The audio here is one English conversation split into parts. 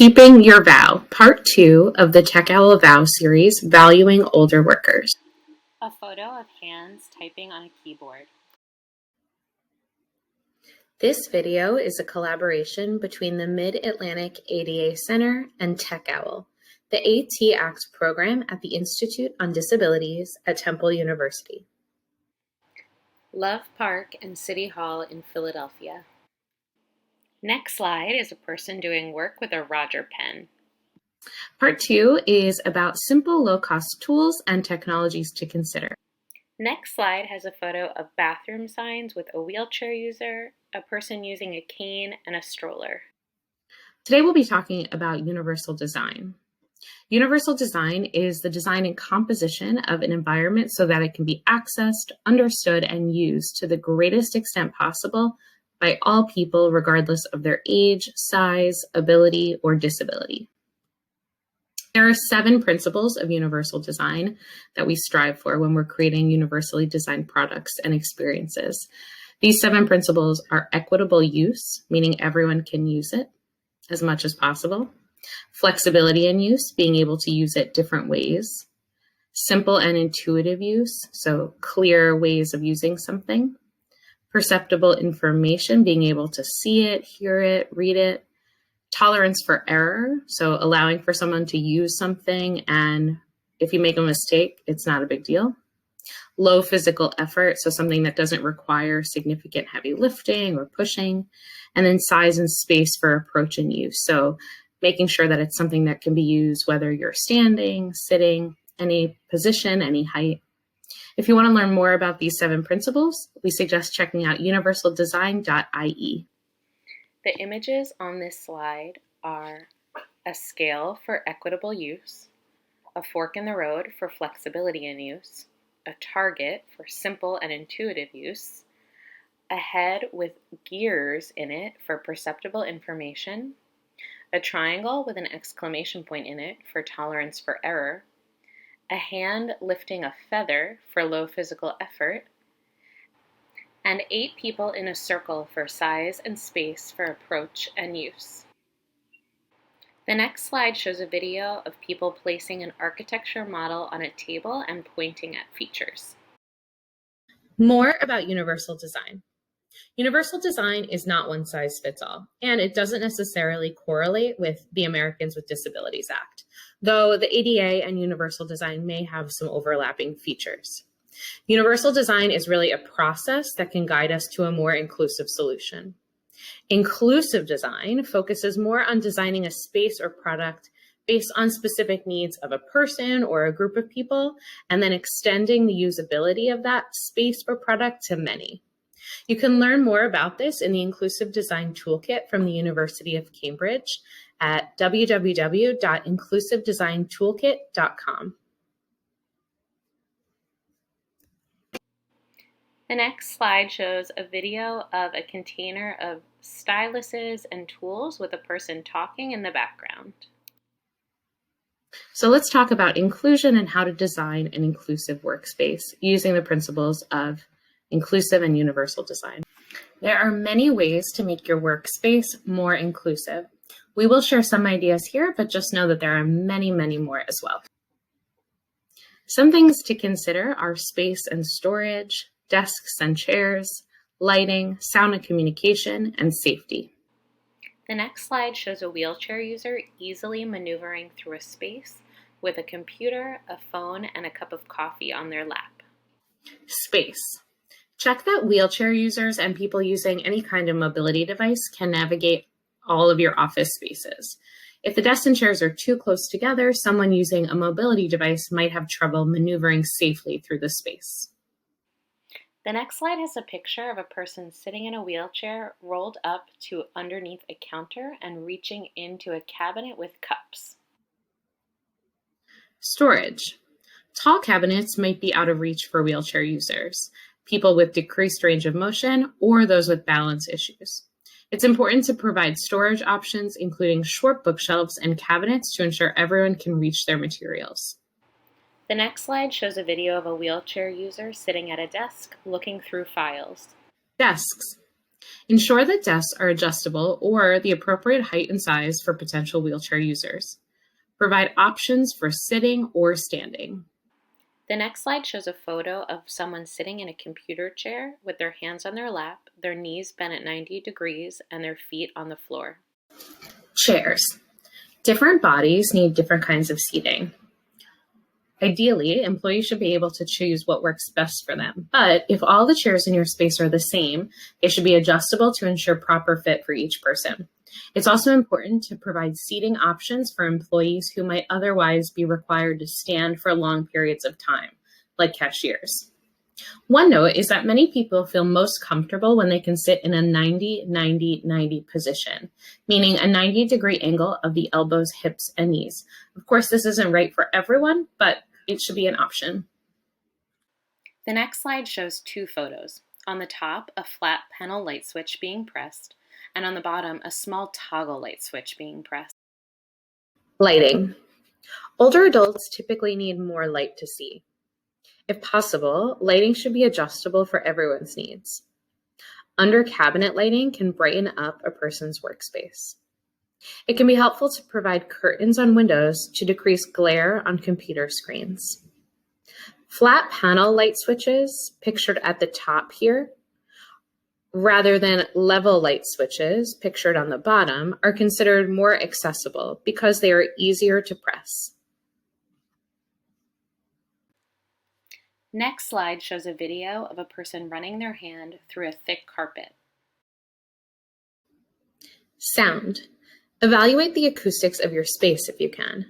Keeping Your Vow, Part 2 of the TechOWL Vow series, Valuing Older Workers. A photo of hands typing on a keyboard. This video is a collaboration between the Mid-Atlantic ADA Center and TechOWL, the AT Act program at the Institute on Disabilities at Temple University. Love Park and City Hall in Philadelphia. Next slide is a person doing work with a Roger pen. Part 2 is about simple low-cost tools and technologies to consider. Next slide has a photo of bathroom signs with a wheelchair user, a person using a cane, and a stroller. Today we'll be talking about universal design. Universal design is the design and composition of an environment so that it can be accessed, understood, and used to the greatest extent possible by all people regardless of their age, size, ability, or disability. There are 7 principles of universal design that we strive for when we're creating universally designed products and experiences. These 7 principles are equitable use, meaning everyone can use it as much as possible. Flexibility in use, being able to use it different ways. Simple and intuitive use, so clear ways of using something. Perceptible information, being able to see it, hear it, read it. Tolerance for error, so allowing for someone to use something, and if you make a mistake, it's not a big deal. Low physical effort, so something that doesn't require significant heavy lifting or pushing. And then size and space for approach and use, so making sure that it's something that can be used whether you're standing, sitting, any position, any height. If you want to learn more about these 7 principles, we suggest checking out universaldesign.ie. The images on this slide are a scale for equitable use, a fork in the road for flexibility in use, a target for simple and intuitive use, a head with gears in it for perceptible information, a triangle with an exclamation point in it for tolerance for error, a hand lifting a feather for low physical effort, and 8 people in a circle for size and space for approach and use. The next slide shows a video of people placing an architecture model on a table and pointing at features. More about universal design. Universal design is not one size fits all, and it doesn't necessarily correlate with the Americans with Disabilities Act, though the ADA and universal design may have some overlapping features. Universal design is really a process that can guide us to a more inclusive solution. Inclusive design focuses more on designing a space or product based on specific needs of a person or a group of people, and then extending the usability of that space or product to many. You can learn more about this in the Inclusive Design Toolkit from the University of Cambridge at www.inclusivedesigntoolkit.com. The next slide shows a video of a container of styluses and tools with a person talking in the background. So let's talk about inclusion and how to design an inclusive workspace using the principles of inclusive and universal design. There are many ways to make your workspace more inclusive. We will share some ideas here, but just know that there are many, many more as well. Some things to consider are space and storage, desks and chairs, lighting, sound and communication, and safety. The next slide shows a wheelchair user easily maneuvering through a space with a computer, a phone, and a cup of coffee on their lap. Space. Check that wheelchair users and people using any kind of mobility device can navigate all of your office spaces. If the desks and chairs are too close together, someone using a mobility device might have trouble maneuvering safely through the space. The next slide has a picture of a person sitting in a wheelchair rolled up to underneath a counter and reaching into a cabinet with cups. Storage. Tall cabinets might be out of reach for wheelchair users, people with decreased range of motion, or those with balance issues. It's important to provide storage options, including short bookshelves and cabinets, to ensure everyone can reach their materials. The next slide shows a video of a wheelchair user sitting at a desk looking through files. Desks. Ensure that desks are adjustable or the appropriate height and size for potential wheelchair users. Provide options for sitting or standing. The next slide shows a photo of someone sitting in a computer chair with their hands on their lap, their knees bent at 90 degrees, and their feet on the floor. Chairs. Different bodies need different kinds of seating. Ideally, employees should be able to choose what works best for them, but if all the chairs in your space are the same, they should be adjustable to ensure proper fit for each person. It's also important to provide seating options for employees who might otherwise be required to stand for long periods of time, like cashiers. One note is that many people feel most comfortable when they can sit in a 90-90-90 position, meaning a 90-degree angle of the elbows, hips, and knees. Of course, this isn't right for everyone, but it should be an option. The next slide shows two photos. On the top, a flat panel light switch being pressed, and on the bottom, a small toggle light switch being pressed. Lighting. Older adults typically need more light to see. If possible, lighting should be adjustable for everyone's needs. Under cabinet lighting can brighten up a person's workspace. It can be helpful to provide curtains on windows to decrease glare on computer screens. Flat panel light switches, pictured at the top here, rather than level light switches, pictured on the bottom, are considered more accessible because they are easier to press. Next slide shows a video of a person running their hand through a thick carpet. Sound. Evaluate the acoustics of your space if you can.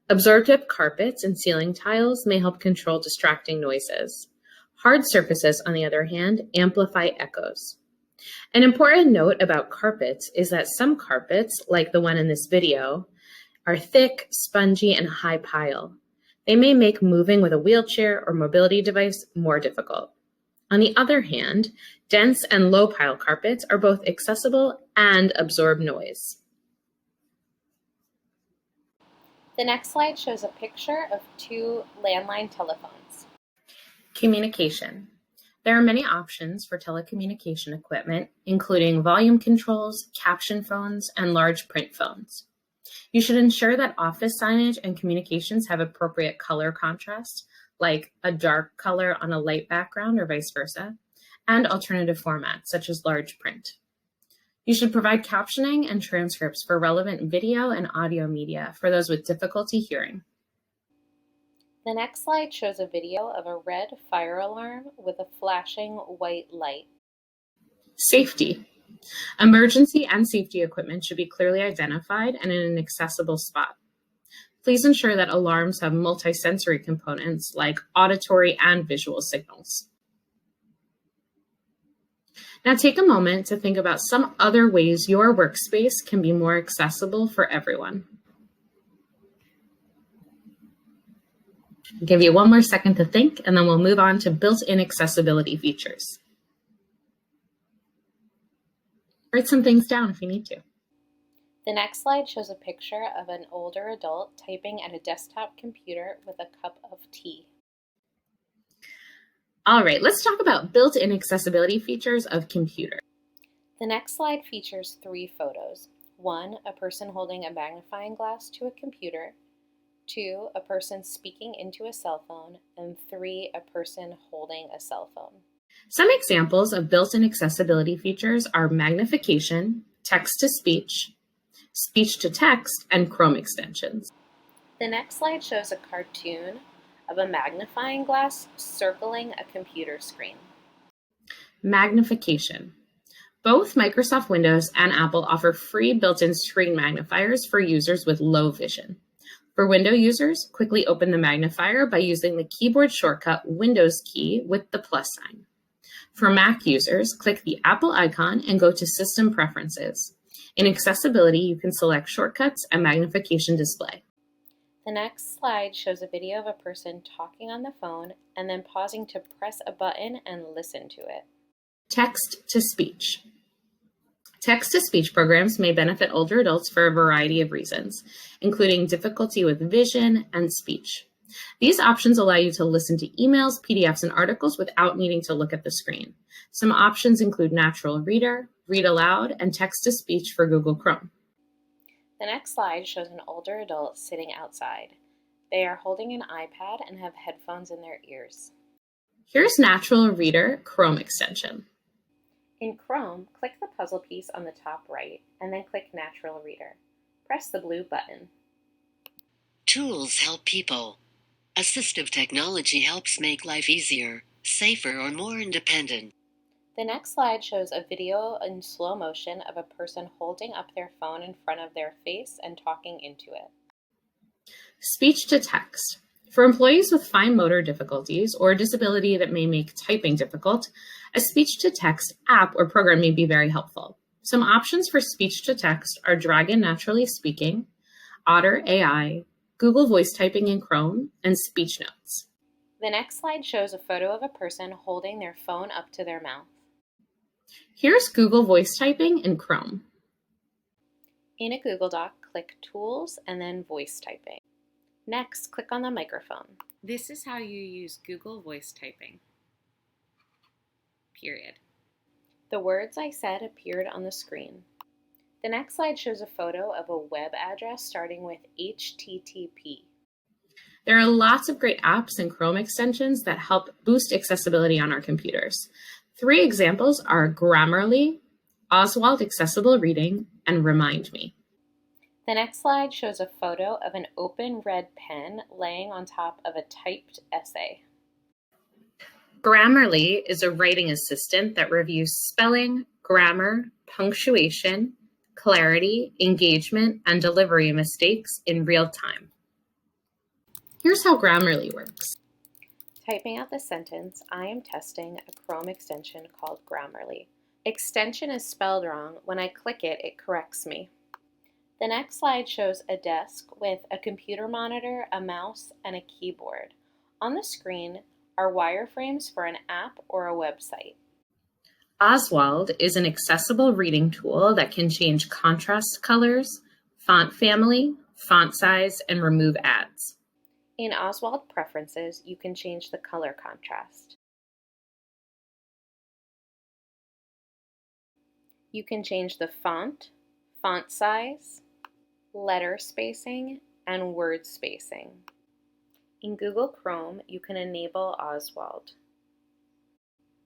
Absorptive carpets and ceiling tiles may help control distracting noises. Hard surfaces, on the other hand, amplify echoes. An important note about carpets is that some carpets, like the one in this video, are thick, spongy, and high pile. They may make moving with a wheelchair or mobility device more difficult. On the other hand, dense and low pile carpets are both accessible and absorb noise. The next slide shows a picture of two landline telephones. Communication. There are many options for telecommunication equipment, including volume controls, caption phones, and large print phones. You should ensure that office signage and communications have appropriate color contrast, like a dark color on a light background or vice versa, and alternative formats such as large print. You should provide captioning and transcripts for relevant video and audio media for those with difficulty hearing. The next slide shows a video of a red fire alarm with a flashing white light. Safety. Emergency and safety equipment should be clearly identified and in an accessible spot. Please ensure that alarms have multi-sensory components like auditory and visual signals. Now take a moment to think about some other ways your workspace can be more accessible for everyone. I'll give you one more second to think, and then we'll move on to built-in accessibility features. Write some things down if you need to. The next slide shows a picture of an older adult typing at a desktop computer with a cup of tea. All right, let's talk about built-in accessibility features of computers. The next slide features three photos. 1, a person holding a magnifying glass to a computer. 2, a person speaking into a cell phone. And 3, a person holding a cell phone. Some examples of built-in accessibility features are magnification, text-to-speech, speech-to-text, and Chrome extensions. The next slide shows a cartoon of a magnifying glass circling a computer screen. Magnification. Both Microsoft Windows and Apple offer free built-in screen magnifiers for users with low vision. For Windows users, quickly open the magnifier by using the keyboard shortcut Windows key with the plus sign. For Mac users, click the Apple icon and go to System Preferences. In Accessibility, you can select Shortcuts and Magnification Display. The next slide shows a video of a person talking on the phone and then pausing to press a button and listen to it. Text-to-speech. Text-to-speech programs may benefit older adults for a variety of reasons, including difficulty with vision and speech. These options allow you to listen to emails, PDFs, and articles without needing to look at the screen. Some options include Natural Reader, Read Aloud, and Text-to-Speech for Google Chrome. The next slide shows an older adult sitting outside. They are holding an iPad and have headphones in their ears. Here's Natural Reader Chrome extension. In Chrome, click the puzzle piece on the top right and then click Natural Reader. Press the blue button. Tools help people. Assistive technology helps make life easier, safer, or more independent. The next slide shows a video in slow motion of a person holding up their phone in front of their face and talking into it. Speech to text. For employees with fine motor difficulties or a disability that may make typing difficult, a speech-to-text app or program may be very helpful. Some options for speech-to-text are Dragon Naturally Speaking, Otter AI, Google Voice Typing in Chrome, and Speech Notes. The next slide shows a photo of a person holding their phone up to their mouth. Here's Google Voice Typing in Chrome. In a Google Doc, click Tools and then Voice Typing. Next, click on the microphone. This is how you use Google Voice Typing. Period. The words I said appeared on the screen. The next slide shows a photo of a web address starting with HTTP. There are lots of great apps and Chrome extensions that help boost accessibility on our computers. 3 examples are Grammarly, Oswald Accessible Reading, and Remind Me. The next slide shows a photo of an open red pen laying on top of a typed essay. Grammarly is a writing assistant that reviews spelling, grammar, punctuation, clarity, engagement, and delivery mistakes in real time. Here's how Grammarly works. Typing out the sentence, I am testing a Chrome extension called Grammarly. Extension is spelled wrong. When I click it, it corrects me. The next slide shows a desk with a computer monitor, a mouse, and a keyboard. On the screen are wireframes for an app or a website. Oswald is an accessible reading tool that can change contrast colors, font family, font size, and remove ads. In Oswald Preferences, you can change the color contrast. You can change the font size, letter spacing, and word spacing. In Google Chrome, you can enable Oswald.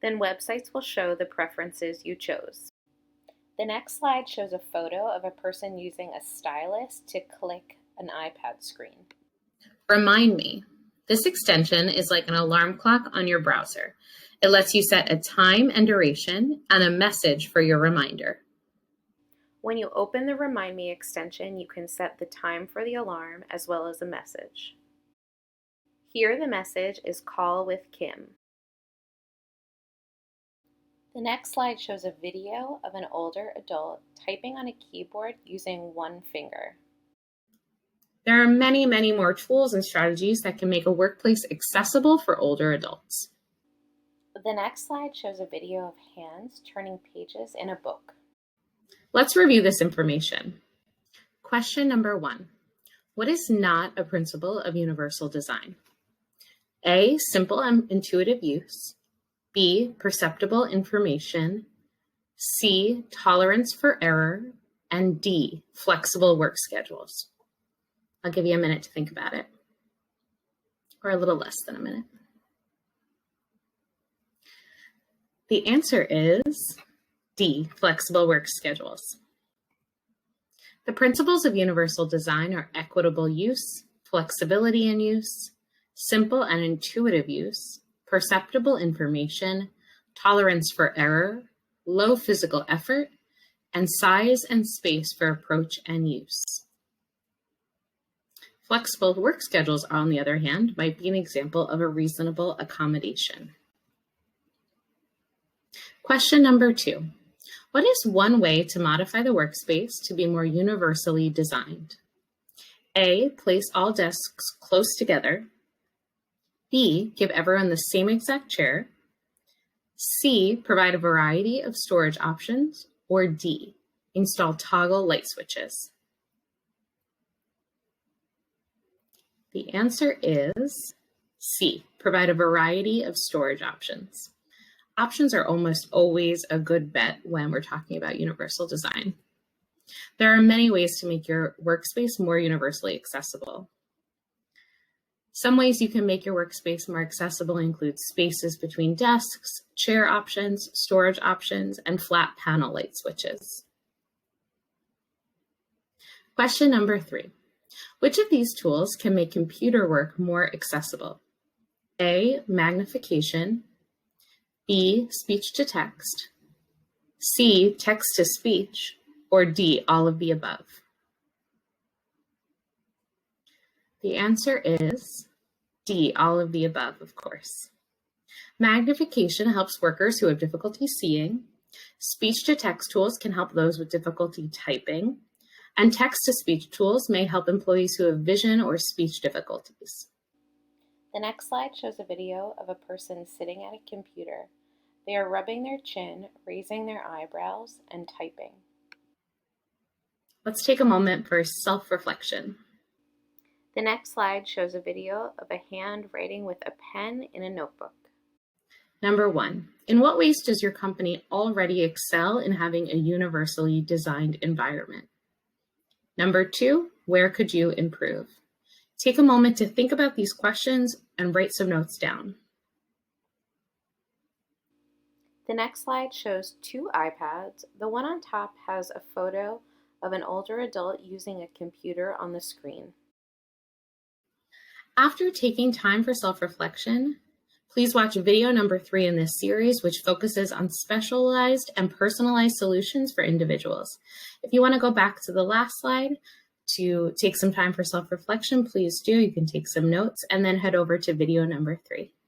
Then websites will show the preferences you chose. The next slide shows a photo of a person using a stylus to click an iPad screen. Remind Me. This extension is like an alarm clock on your browser. It lets you set a time and duration and a message for your reminder. When you open the Remind Me extension, you can set the time for the alarm as well as a message. Here the message is Call with Kim. The next slide shows a video of an older adult typing on a keyboard using one finger. There are many, many more tools and strategies that can make a workplace accessible for older adults. The next slide shows a video of hands turning pages in a book. Let's review this information. Question number 1. What is not a principle of universal design? A, simple and intuitive use. B, perceptible information. C, tolerance for error. And D, flexible work schedules. I'll give you a minute to think about it, or a little less than a minute. The answer is D, flexible work schedules. The principles of universal design are equitable use, flexibility in use, simple and intuitive use, perceptible information, tolerance for error, low physical effort, and size and space for approach and use. Flexible work schedules, on the other hand, might be an example of a reasonable accommodation. Question number 2. What is one way to modify the workspace to be more universally designed? A, place all desks close together. B, give everyone the same exact chair. C, provide a variety of storage options. Or D, install toggle light switches. The answer is C, provide a variety of storage options. Options are almost always a good bet when we're talking about universal design. There are many ways to make your workspace more universally accessible. Some ways you can make your workspace more accessible include spaces between desks, chair options, storage options, and flat panel light switches. Question number 3. Which of these tools can make computer work more accessible? A, magnification, B, speech to text, C, text to speech, or D, all of the above? The answer is D, all of the above, of course. Magnification helps workers who have difficulty seeing. Speech to text tools can help those with difficulty typing. And text to speech tools may help employees who have vision or speech difficulties. The next slide shows a video of a person sitting at a computer. They are rubbing their chin, raising their eyebrows, and typing. Let's take a moment for self-reflection. The next slide shows a video of a hand writing with a pen in a notebook. Number 1, in what ways does your company already excel in having a universally designed environment? Number 2, where could you improve? Take a moment to think about these questions and write some notes down. The next slide shows 2 iPads. The one on top has a photo of an older adult using a computer on the screen. After taking time for self-reflection, please watch video number 3 in this series, which focuses on specialized and personalized solutions for individuals. If you want to go back to the last slide to take some time for self-reflection, please do. You can take some notes and then head over to video number 3.